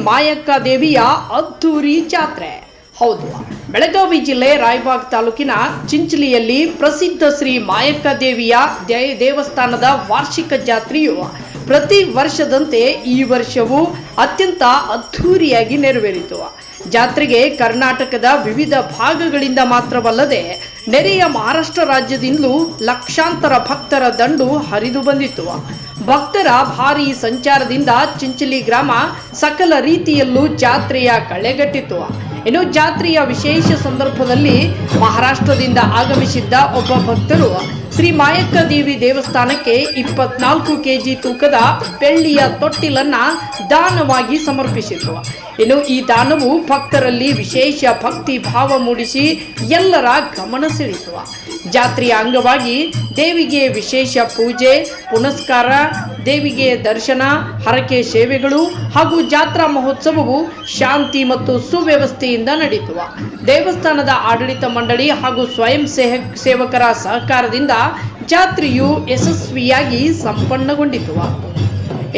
ಮಾಯಕ್ಕ ದೇವಿಯ ಅದ್ದೂರಿ ಜಾತ್ರೆ. ಹೌದು, ಬೆಳಗಾವಿ ಜಿಲ್ಲೆ ರಾಯಬಾಗ್ ತಾಲೂಕಿನ ಚಿಂಚಲಿಯಲ್ಲಿ ಪ್ರಸಿದ್ಧ ಶ್ರೀ ಮಾಯಕ್ಕ ದೇವಿಯ ದೇವಸ್ಥಾನದ ವಾರ್ಷಿಕ ಜಾತ್ರೆಯು ಪ್ರತಿ ವರ್ಷದಂತೆ ಈ ವರ್ಷವೂ ಅತ್ಯಂತ ಅದ್ಧೂರಿಯಾಗಿ ನೆರವೇರಿತು. ಜಾತ್ರೆಗೆ ಕರ್ನಾಟಕದ ವಿವಿಧ ಭಾಗಗಳಿಂದ ಮಾತ್ರವಲ್ಲದೆ ನೆರೆಯ ಮಹಾರಾಷ್ಟ್ರ ರಾಜ್ಯದಿಂದಲೂ ಲಕ್ಷಾಂತರ ಭಕ್ತರ ದಂಡು ಹರಿದು ಬಂದಿತ್ತು. ಭಕ್ತರ ಭಾರೀ ಸಂಚಾರದಿಂದ ಚಿಂಚಲಿ ಗ್ರಾಮ ಸಕಲ ರೀತಿಯಲ್ಲೂ ಜಾತ್ರೆಯ ಕಳೆಗಟ್ಟಿತ್ತು. ಇನ್ನು ಜಾತ್ರೆಯ ವಿಶೇಷ ಸಂದರ್ಭದಲ್ಲಿ ಮಹಾರಾಷ್ಟ್ರದಿಂದ ಆಗಮಿಸಿದ್ದ ಒಬ್ಬ ಭಕ್ತರು ಶ್ರೀ ಮಾಯಕ್ಕ ದೇವಿ ದೇವಸ್ಥಾನಕ್ಕೆ 24 ಕೆಜಿ ತೂಕದ ಬೆಳ್ಳಿಯ ತೊಟ್ಟಿಲನ್ನ ದಾನವಾಗಿ ಸಮರ್ಪಿಸಿದ್ರು. ಇನ್ನು ಈ ದಾನವು ಭಕ್ತರಲ್ಲಿ ವಿಶೇಷ ಭಕ್ತಿ ಭಾವ ಮೂಡಿಸಿ ಎಲ್ಲರ ಗಮನ ಸೆಳೆಯಿತು. ಜಾತ್ರೆಯ ಅಂಗವಾಗಿ ದೇವಿಗೆ ವಿಶೇಷ ಪೂಜೆ ಪುನಸ್ಕಾರ, ದೇವಿಗೆ ದರ್ಶನ, ಹರಕೆ ಸೇವೆಗಳು ಹಾಗೂ ಜಾತ್ರಾ ಮಹೋತ್ಸವವು ಶಾಂತಿ ಮತ್ತು ಸುವ್ಯವಸ್ಥೆಯಿಂದ ನಡೆಯಿತು. ದೇವಸ್ಥಾನದ ಆಡಳಿತ ಮಂಡಳಿ ಹಾಗೂ ಸ್ವಯಂ ಸೇವಕರ ಸಹಕಾರದಿಂದ ಜಾತ್ರೆಯು ಯಶಸ್ವಿಯಾಗಿ ಸಂಪನ್ನಗೊಂಡಿತು.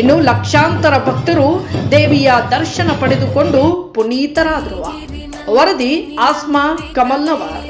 ಇನ್ನು ಲಕ್ಷಾಂತರ ಭಕ್ತರು ದೇವಿಯ ದರ್ಶನ ಪಡೆದುಕೊಂಡು ಪುನೀತರಾದರು. ವರದಿ ಆಸ್ಮಾ ಕಮಲ್ನವರ್.